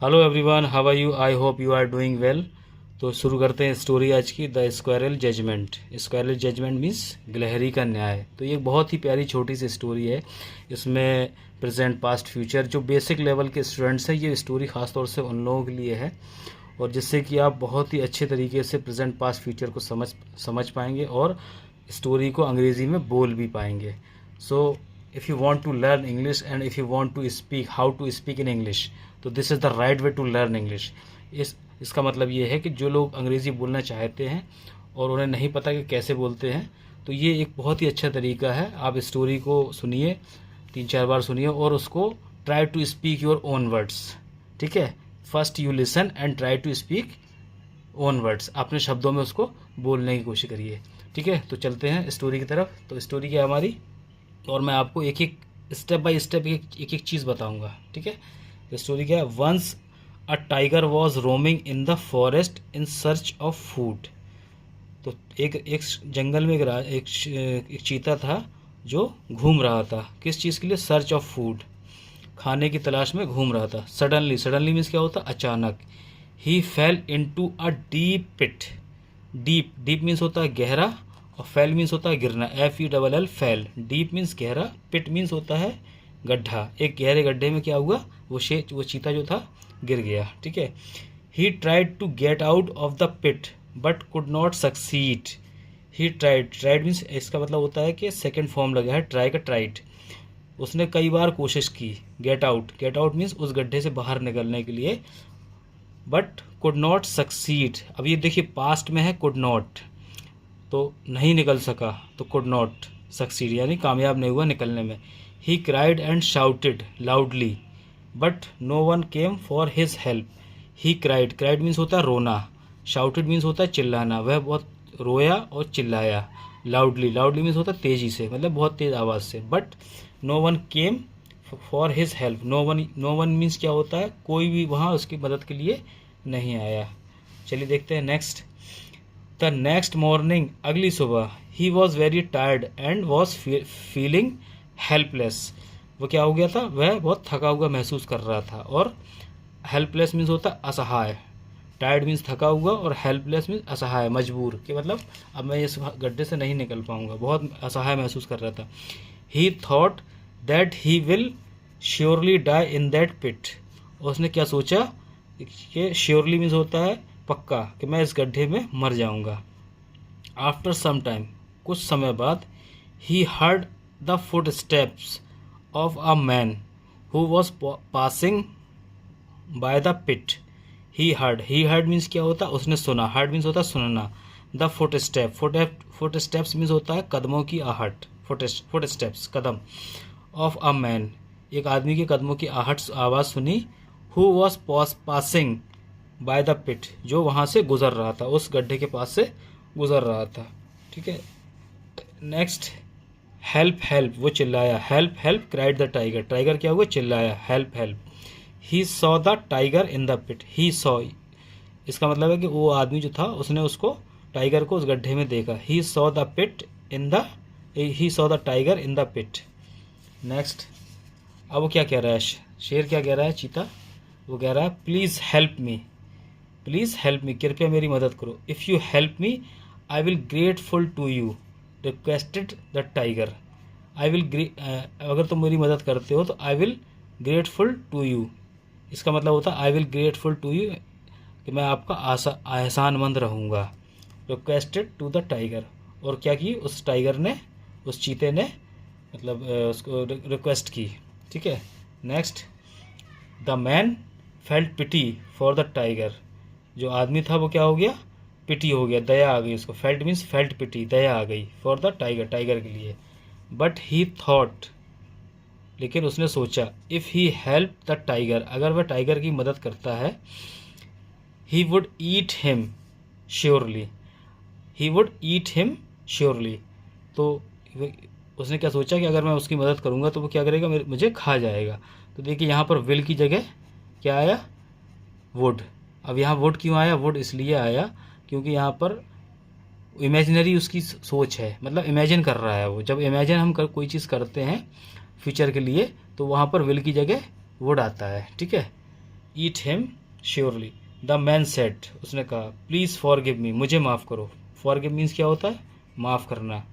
Hello everyone, how are you? I hope you are doing well. तो शुरू करते हैं स्टोरी आज की, the squirrel judgement. Squirrel judgement means गिलहरी का न्याय। तो ये बहुत ही प्यारी छोटी सी स्टोरी है। इसमें प्रेजेंट, पास्ट, फ्यूचर जो बेसिक लेवल के स्टूडेंट्स हैं, ये स्टोरी ख़ास तौर से उन लोगों के लिए है, और जिससे कि आप बहुत ही अच्छे तरीके से प्रेजेंट, पास्ट, फ्यूचर को समझ पाएंगे और स्टोरी को अंग्रेज़ी में बोल भी पाएंगे। सो if you want to learn English and if you want to speak how to speak in English, तो this is the right way to learn English। इसका मतलब ये है कि जो लोग अंग्रेज़ी बोलना चाहते हैं और उन्हें नहीं पता कि कैसे बोलते हैं, तो ये एक बहुत ही अच्छा तरीका है। आप स्टोरी को सुनिए, 3-4 बार सुनिए और उसको try to speak your own words. ठीक है, first you listen and try to speak own words. अपने शब्दों में उसको बोलने की कोशिश करिए। ठीक है, तो चलते हैं स्टोरी की तरफ। तो स्टोरी क्या है हमारी, और मैं आपको एक एक स्टेप बाय स्टेप एक एक चीज़ बताऊंगा। ठीक है, तो स्टोरी क्या है। Once a tiger was roaming in the forest in search of food. तो एक जंगल में एक चीता था जो घूम रहा था, किस चीज़ के लिए? सर्च ऑफ फूड, खाने की तलाश में घूम रहा था। सडनली मीन्स क्या होता है? अचानक। He fell into a deep pit. Deep means होता है गहरा, और फेल मीन्स होता है गिरना, FELL फेल। डीप मीन्स गहरा, पिट मीन्स होता है गड्ढा। एक गहरे गड्ढे में क्या हुआ, वो चीता जो था गिर गया। ठीक है, he tried to get out of the pit but could not succeed. He tried means इसका मतलब होता है कि सेकेंड फॉर्म लगा है ट्राई का, ट्राइड। उसने कई बार कोशिश की। गेट आउट मीन्स उस गड्ढे से बाहर निकलने के लिए, बट कुड नॉट सक्सीड। अब ये देखिए पास्ट में है कुड नॉट, तो नहीं निकल सका, तो कुड नॉट सक्सीड यानी कामयाब नहीं हुआ निकलने में। He cried and shouted loudly but no one came for his help. He cried means होता है रोना, शाउटेड मीन्स होता है चिल्लाना। वह बहुत रोया और चिल्लाया। लाउडली मीन्स होता है तेज़ी से, मतलब बहुत तेज़ आवाज़ से। But no one came for his help. No one means क्या होता है? कोई भी वहाँ उसकी मदद के लिए नहीं आया। चलिए देखते हैं नेक्स्ट। द नेक्स्ट मॉर्निंग, अगली सुबह, he was very tired and was feeling helpless. वो क्या हो गया था? वह बहुत थका हुआ महसूस कर रहा था। और हेल्पलेस मीन्स होता है असहाय। टायर्ड मीन्स थका हुआ, और हेल्पलेस मीन्स असहाय, मजबूर, कि मतलब अब मैं इस गड्ढे से नहीं निकल पाऊंगा। बहुत असहाय महसूस कर रहा था। He thought that he will surely die in that pit. उसने क्या सोचा कि श्योरली मीन्स होता है पक्का, कि मैं इस गड्ढे में मर जाऊंगा। आफ्टर सम टाइम, कुछ समय बाद, he heard the footsteps of a man who was passing by the pit. He heard means क्या होता है? उसने सुना। हर्ड मीन्स होता है सुनना। द फुट स्टेप्स मीन्स होता है कदमों की आहट। फुट स्टेप्स कदम। ऑफ अ मैन, एक आदमी के कदमों की आहट आवाज़ सुनी। Who was passing by the pit, जो वहाँ से गुजर रहा था, उस गड्ढे के पास से गुजर रहा था। ठीक है, नेक्स्ट। हेल्प, वो चिल्लाया। Help cried the tiger. Tiger क्या हुआ? चिल्लाया। Help. He saw the tiger in the pit. He saw, इसका मतलब है कि वो आदमी जो था उसने उसको, टाइगर को, उस गड्ढे में देखा। He saw the tiger in the pit. Next. अब वो क्या कह रहा है? शेर क्या कह रहा है? चीता वो कह रहा है प्लीज़ हेल्प मी, कृपया मेरी मदद करो। If you help me I will grateful to you, requested the tiger. अगर तुम मेरी मदद करते हो तो I will grateful to you, इसका मतलब होता है I will grateful to you, कि मैं आपका एहसानमंद रहूँगा। रिक्वेस्टेड टू द टाइगर, और क्या की उस टाइगर ने, उस चीते ने, मतलब उसको रिक्वेस्ट की। ठीक है, next. The man felt pity for the tiger. जो आदमी था वो क्या हो गया? पिटी हो गया, दया आ गई उसको। फेल्ट मीन्स फेल्ट पिटी, दया आ गई। फॉर द टाइगर के लिए। बट ही थॉट, लेकिन उसने सोचा, if he help the tiger, अगर वह टाइगर की मदद करता है, he would eat him surely. तो उसने क्या सोचा कि अगर मैं उसकी मदद करूंगा तो वो क्या करेगा? मुझे खा जाएगा। तो देखिए यहाँ पर विल की जगह क्या आया? वुड। अब यहाँ वुड क्यों आया? वुड इसलिए आया क्योंकि यहाँ पर इमेजिनरी उसकी सोच है, मतलब इमेजिन कर रहा है वो। जब इमेजिन हम कोई चीज़ करते हैं फ्यूचर के लिए, तो वहाँ पर विल की जगह वुड आता है। ठीक है, ईट him surely. The man said, उसने कहा, प्लीज़ फॉरगिव मी, मुझे माफ़ करो। फॉरगिव मीन्स क्या होता है? माफ़ करना।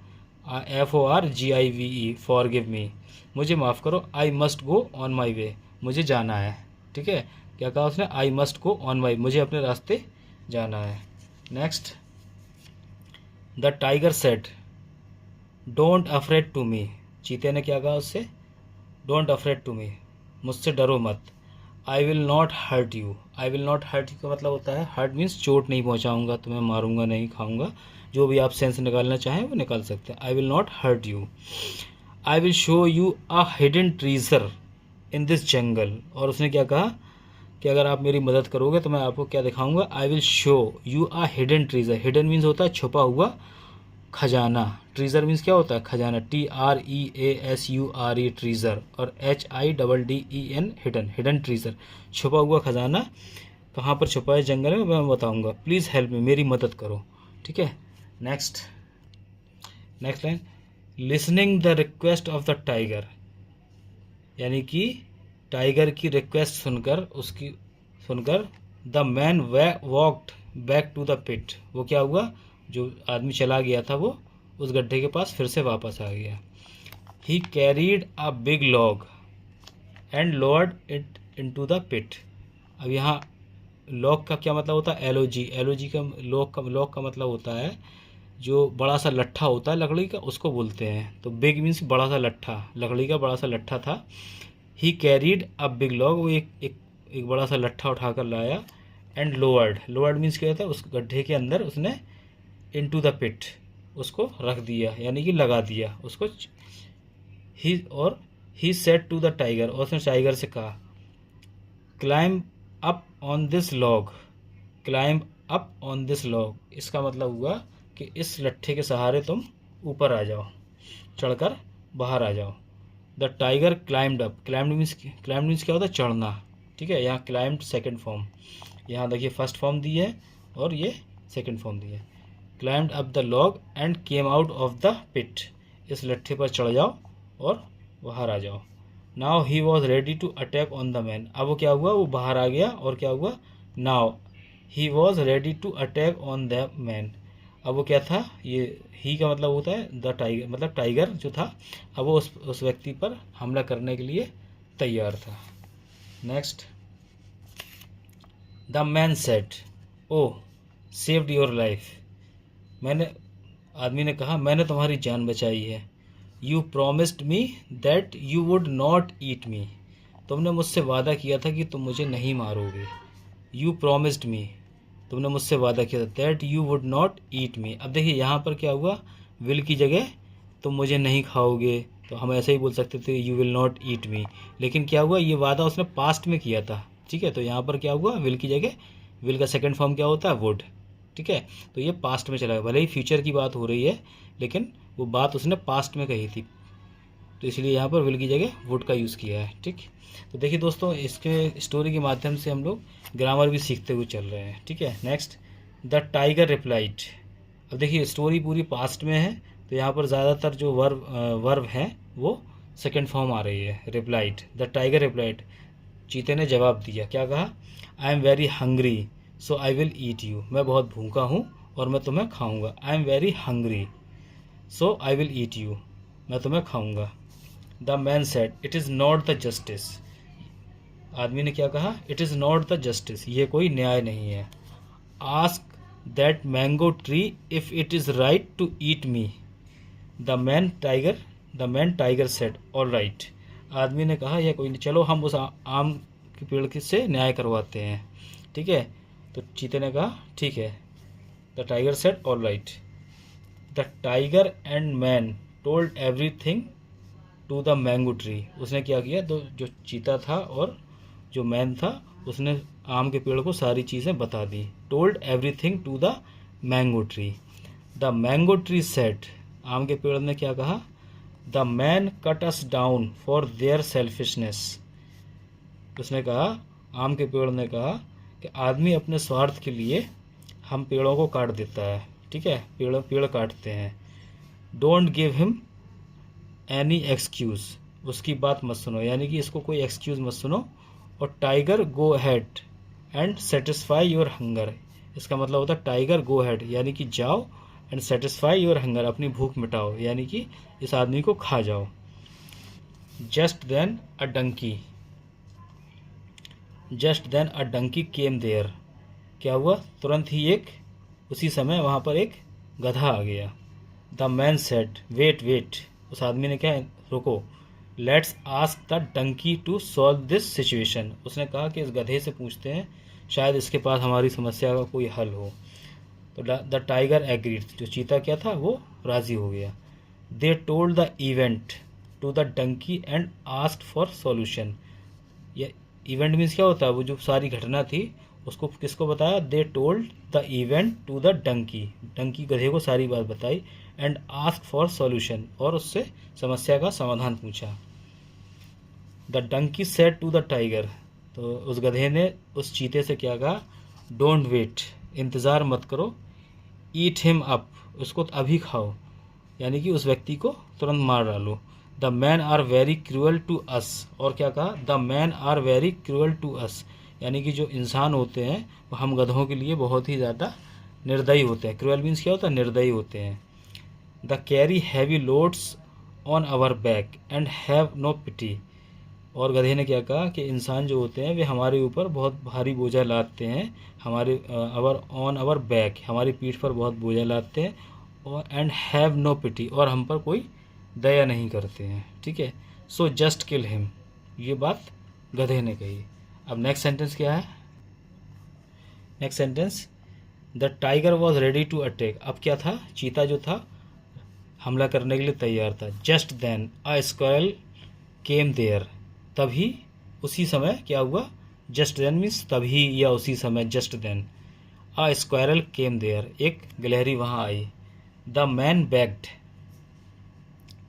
FORGIVE, फॉरगिव मी, मुझे माफ़ करो। I must go on my वे, मुझे जाना है। ठीक है, क्या कहा उसने? I must go on my, मुझे अपने रास्ते जाना है। Next, the tiger said, don't afraid to me, चीते ने क्या कहा उससे? डोंट अफ्रेड टू मी, मुझसे डरो मत। I will not hurt you, I will not hurt you का मतलब होता है, हर्ट मीन्स चोट नहीं पहुंचाऊंगा, तुम्हें मारूंगा नहीं, खाऊंगा, जो भी आप सेंस निकालना चाहें वो निकाल सकते हैं। I will not hurt you. I will show you a hidden treasure in this jungle, और उसने क्या कहा कि अगर आप मेरी मदद करोगे तो मैं आपको क्या दिखाऊंगा? आई will show you a hidden treasure, hidden means होता है छुपा हुआ खजाना, ट्रीजर मीन्स क्या होता है? खजाना, TREASURE ट्रीजर, और HIDDEN हिडन, हिडन ट्रीजर, छुपा हुआ खजाना कहाँ पर छुपा है? जंगल में, मैं बताऊंगा। प्लीज़ हेल्प मी, मेरी मदद करो। ठीक है, next line, listening the request of the tiger, यानी कि टाइगर की रिक्वेस्ट सुनकर the man walked back to the pit, वो क्या हुआ? जो आदमी चला गया था वो उस गड्ढे के पास फिर से वापस आ गया। He carried a big log and lowered it into the pit. अब यहाँ लॉग का क्या मतलब होता है? LOG का लॉग का मतलब होता है जो बड़ा सा लट्ठा होता है लकड़ी का, उसको बोलते हैं। तो बिग मीन्स बड़ा सा लट्ठा, लकड़ी का बड़ा सा लट्ठा था। ही कैरीड अ बिग लॉग, वो एक बड़ा सा लट्ठा उठाकर लाया। एंड लोअर्ड मीन्स क्या होता है? उस गड्ढे के अंदर उसने इनटू द पिट, उसको रख दिया, यानी कि लगा दिया उसको। He said to the tiger, और उसने टाइगर से कहा, climb up on this log, climb up on this log, इसका मतलब हुआ कि इस लट्ठे के सहारे तुम ऊपर आ जाओ, चढ़कर बाहर आ जाओ। The tiger climbed up, climbed means क्या होता है? चढ़ना। ठीक है, यहाँ क्लाइम्ड सेकेंड फॉर्म, यहाँ देखिए फर्स्ट फॉर्म दी है और ये सेकेंड फॉर्म दी है। Climbed up the log and came out of the pit, इस लट्ठे पर चढ़ जाओ और बाहर आ जाओ। Now he was ready to attack on the man, अब वो क्या हुआ? वो बाहर आ गया और क्या हुआ? Now he was ready to attack on the man, अब वो क्या था? ये ही का मतलब होता है द टाइगर, मतलब टाइगर जो था अब वो उस व्यक्ति पर हमला करने के लिए तैयार था। Next, the man said, oh saved your life, आदमी ने कहा, मैंने तुम्हारी जान बचाई है। You promised me that you would not eat me, तुमने मुझसे वादा किया था कि तुम मुझे नहीं मारोगे। यू प्रोमिस्ड मी, तुमने मुझसे वादा किया था, that you would not eat me. अब देखिए यहाँ पर क्या हुआ? विल की जगह तुम मुझे नहीं खाओगे, तो हम ऐसे ही बोल सकते थे यू विल नॉट ईट मी, लेकिन क्या हुआ? ये वादा उसने पास्ट में किया था। ठीक है, तो यहाँ पर क्या हुआ? विल की जगह, विल का सेकंड फॉर्म क्या होता है? वुड। ठीक है, तो ये पास्ट में चला गया, भले ही फ्यूचर की बात हो रही है लेकिन वो बात उसने पास्ट में कही थी, तो इसलिए यहाँ पर विल की जगह वुड का यूज़ किया है। ठीक, तो देखिए दोस्तों, इसके स्टोरी के माध्यम से हम लोग ग्रामर भी सीखते हुए चल रहे हैं। ठीक है, नेक्स्ट, द टाइगर रिप्लाइड। अब देखिए स्टोरी पूरी पास्ट में है, तो यहाँ पर ज़्यादातर जो वर्ब हैं वो सेकेंड फॉर्म आ रही है, रिप्लाइड। द टाइगर रिप्लाइड, चीते ने जवाब दिया, क्या कहा? I am very hungry so I will eat you, मैं बहुत भूखा हूँ और मैं तुम्हें खाऊंगा। I am very hungry so I will eat you, मैं तुम्हें खाऊंगा। The man said, it is not the justice, आदमी ने क्या कहा? It is not the justice, ये कोई न्याय नहीं है। Ask that mango tree if it is right to eat me. The man tiger said, all right, आदमी ने कहा यह कोई नहीं, चलो हम उस आम के पेड़ से न्याय करवाते हैं। ठीक है, तो चीते ने कहा ठीक है। The tiger said, all right. The tiger and man told everything to the mango tree, उसने क्या किया? तो जो चीता था और जो मैन था उसने आम के पेड़ को सारी चीज़ें बता दी। Told everything to the mango tree. The mango tree said, आम के पेड़ ने क्या कहा? The man cut us down for their selfishness, उसने कहा, आम के पेड़ ने कहा कि आदमी अपने स्वार्थ के लिए हम पेड़ों को काट देता है। ठीक है, पेड़ काटते हैं। Don't give him any excuse, उसकी बात मत सुनो, यानी कि इसको कोई एक्सक्यूज़ मत सुनो और tiger go head and satisfy your hunger, इसका मतलब होता है टाइगर गो हेड यानी कि जाओ, एंड सेटिस्फाई योर हंगर अपनी भूख मिटाओ यानी कि इस आदमी को खा जाओ। Just then a donkey, just then a donkey came there, क्या हुआ, तुरंत ही एक, उसी समय वहाँ पर एक गधा आ गया। The man said wait wait, उस आदमी ने क्या, रुको, let's ask the donkey to solve this situation, उसने कहा कि इस गधे से पूछते हैं, शायद इसके पास हमारी समस्या का कोई हल हो। तो द टाइगर एग्रीड, जो चीता क्या था वो राज़ी हो गया। They told the event to the donkey and asked for solution, ये इवेंट मीन्स क्या होता है, वो जो सारी घटना थी उसको किसको बताया, they told the event to the donkey, donkey गधे को सारी बात बताई, एंड आस्क फॉर सॉल्यूशन, और उससे समस्या का समाधान पूछा। The donkey said to the tiger, तो उस गधे ने उस चीते से क्या कहा, डोंट वेट, इंतज़ार मत करो, ईट हिम अप, उसको अभी खाओ, यानी कि उस व्यक्ति को तुरंत मार डालो। The man are very cruel to us, और क्या कहा, the man are very cruel to us, यानी कि जो इंसान होते हैं वो हम गधों के लिए बहुत ही ज़्यादा निर्दयी होते हैं। क्रूअल मीन्स क्या होता है, निर्दयी होते हैं। They carry heavy loads on our back and have no pity, और गधे ने क्या कहा कि इंसान जो होते हैं वे हमारे ऊपर बहुत भारी बोझा लादते हैं, हमारे ऑन आवर बैक, हमारी पीठ पर बहुत बोझा लादते हैं, और एंड हैव नो पिटी, और हम पर कोई दया नहीं करते हैं। ठीक है, सो जस्ट किल हिम, ये बात गधे ने कही। अब नेक्स्ट सेंटेंस क्या है, next sentence, the tiger was ready to attack, अब क्या था, चीता जो था हमला करने के लिए तैयार था। Just then a squirrel came there, तभी उसी समय क्या हुआ, जस्ट देन मीन्स तभी या उसी समय, just then a squirrel came there, एक गिलहरी वहाँ आई। The man begged,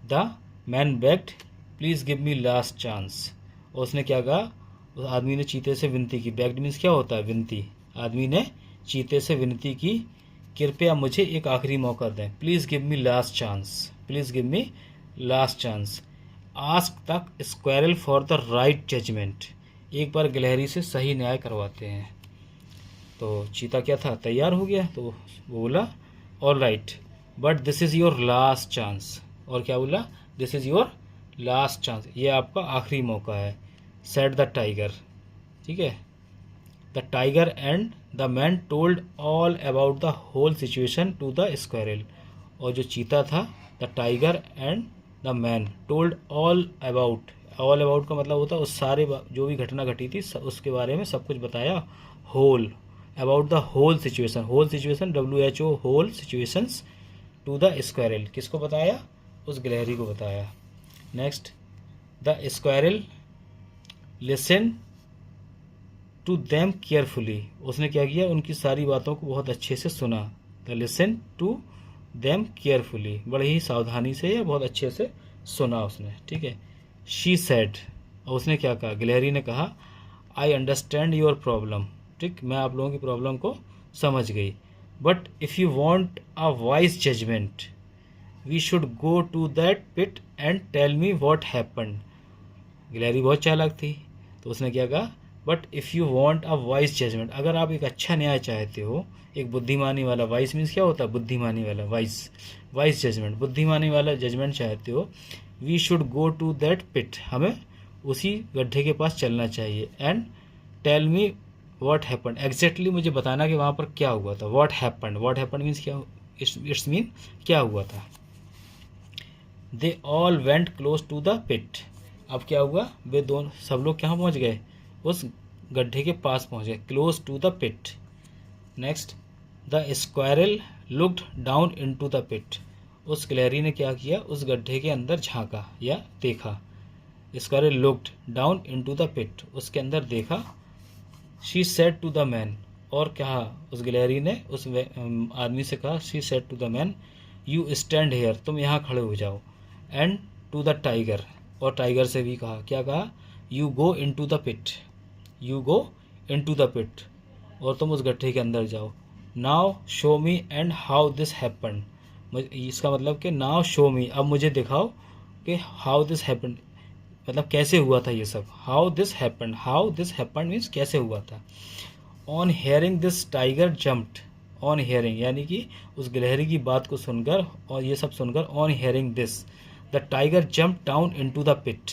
the man begged please give me last chance, और उसने क्या कहा, उस आदमी ने चीते से विनती की, बेग्ड मीन्स क्या होता है, विनती, आदमी ने चीते से विनती की, कृपया मुझे एक आखिरी मौका दें, please give me last chance, please give me last chance. Ask the squirrel for the right judgement, एक बार गिलहरी से सही न्याय करवाते हैं। तो चीता क्या था, तैयार हो गया, तो वो बोला all right but this is your last chance, और क्या बोला, this is your last chance, ये आपका आखिरी मौका है। सेड द टाइगर, ठीक है, the tiger and the man told all about the whole situation to the squirrel, और जो चीता था, the tiger and the man told all about, all about का मतलब होता है उस सारे जो भी घटना घटी थी उसके बारे में सब कुछ बताया। Whole, about the whole situation, whole situation WHO, whole situations to the squirrel, किसको बताया, उस गिलहरी को बताया। Next, the squirrel listen to them carefully, उसने क्या किया, उनकी सारी बातों को बहुत अच्छे से सुना। The listen to them carefully, बड़े ही सावधानी से या बहुत अच्छे से सुना उसने। ठीक है, शी सेड, और उसने क्या कहा, गिलहरी ने कहा, आई अंडरस्टैंड योर प्रॉब्लम, ठीक, मैं आप लोगों की प्रॉब्लम को समझ गई, but if you want a wise judgement we should go to that pit and tell me what happened. गिलहरी बहुत चालाक थी, तो उसने क्या कहा, but if you want a wise judgement, अगर आप एक अच्छा न्याय चाहते हो, एक बुद्धिमानी वाला, वाइज मीन्स क्या होता है, बुद्धिमानी वाला, वाइज, वाइज जजमेंट, बुद्धिमानी वाला जजमेंट चाहते हो, we should go to that pit, हमें उसी गड्ढे के पास चलना चाहिए, and tell me what happened, exactly मुझे बताना कि वहाँ पर क्या हुआ था। What happened, what happened means क्या, इट्स मीन क्या हुआ था। They all went close to the pit, अब क्या हुआ, वे दोनों सब लोग कहाँ पहुँच गए, उस गड्ढे के पास पहुँच गए, close to the pit. Next, the squirrel looked down into the pit, उस गिलहरी ने क्या किया, उस गड्ढे के अंदर झांका या देखा। Squirrel looked down into the pit, उसके अंदर देखा। She said to the man, और कहा, उस गिलहरी ने उस आदमी से कहा, she said to the man, you stand here, तुम यहाँ खड़े हो जाओ। एंड टू द टाइगर, और टाइगर से भी कहा, क्या कहा, you go in to the pit, you go in to the pit, और तुम उस गड्ढे के अंदर जाओ। Now show me and how this happen, इसका मतलब कि नाउ शो मी, अब मुझे दिखाओ कि हाउ दिस हैपन, मतलब कैसे हुआ था ये सब, हाउ दिस हैपेंड मीन्स कैसे हुआ था। On hearing this tiger jumped, on hearing यानी कि उस गिलहरी की बात को सुनकर और ये सब सुनकर, on hearing this the tiger jump down into the pit.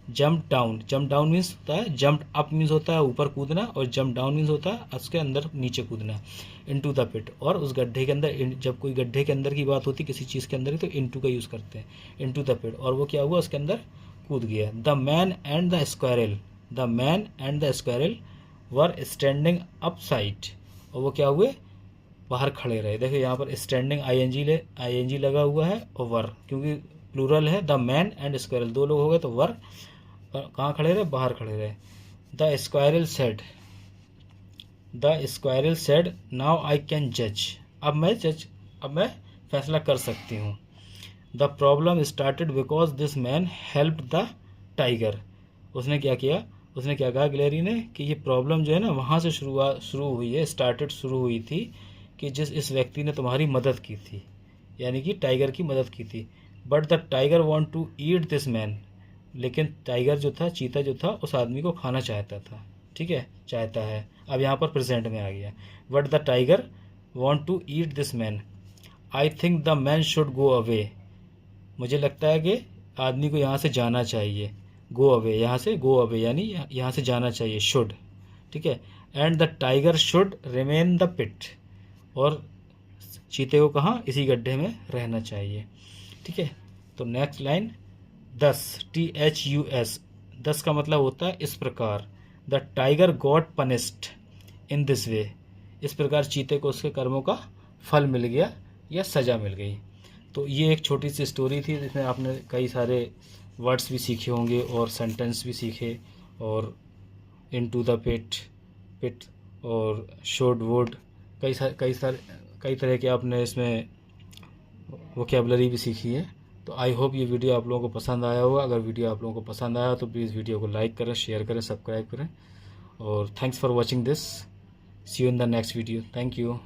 Jump down means होता है, जंप अप मीन्स होता है ऊपर कूदना, और जंप डाउन मीन्स होता है उसके अंदर नीचे कूदना, इनटू द पिट। और उस गड्ढे के अंदर, जब कोई गड्ढे के अंदर की बात होती है किसी चीज़ के अंदर तो इनटू का यूज़ करते हैं, इनटू द पिट। और वो क्या हुआ, उसके अंदर कूद गया। The man and the squirrel were standing up side, और वो क्या हुए, बाहर खड़े रहे। देखो यहाँ पर स्टैंडिंग आईएनजी लगा हुआ है, और वर क्योंकि प्लूरल है, द मैन एंड स्क्वायरल दो लोग हो गए तो वर कहाँ खड़े रहे, बाहर खड़े रहे। The squirrel said now I can जज, अब मैं फैसला कर सकती हूँ। The problem started because this man help the tiger, उसने क्या कहा गिलहरी ने कि ये प्रॉब्लम जो है ना वहाँ से शुरू हुई है, शुरू हुई थी कि इस व्यक्ति ने तुम्हारी मदद की थी, यानी कि टाइगर की मदद की थी। But the tiger want to eat this man, लेकिन टाइगर जो था, चीता जो था, उस आदमी को खाना चाहता था, ठीक है, चाहता है, अब यहाँ पर प्रेजेंट में आ गया। But the tiger want to eat this man, I think the man should go away, मुझे लगता है कि आदमी को यहाँ से जाना चाहिए। गो अवे यानी यहाँ से जाना चाहिए, शुड, ठीक है। And the tiger should remain the pit, और चीते को कहाँ, इसी गड्ढे में रहना चाहिए, ठीक है। तो नेक्स्ट लाइन, दस, THUS, दस का मतलब होता है इस प्रकार। The tiger got punished in this way, इस प्रकार चीते को उसके कर्मों का फल मिल गया या सज़ा मिल गई। तो ये एक छोटी सी स्टोरी थी जिसमें आपने कई सारे वर्ड्स भी सीखे होंगे और सेंटेंस भी सीखे, और इनटू द पिट और शुड वुड, कई तरह के आपने इसमें वोकैबुलरी भी सीखी है। तो आई होप ये वीडियो आप लोगों को पसंद आया होगा। अगर वीडियो आप लोगों को पसंद आया तो प्लीज़ वीडियो को लाइक करें, शेयर करें, सब्सक्राइब करें, और thanks for watching this. See you in the next video. Thank you.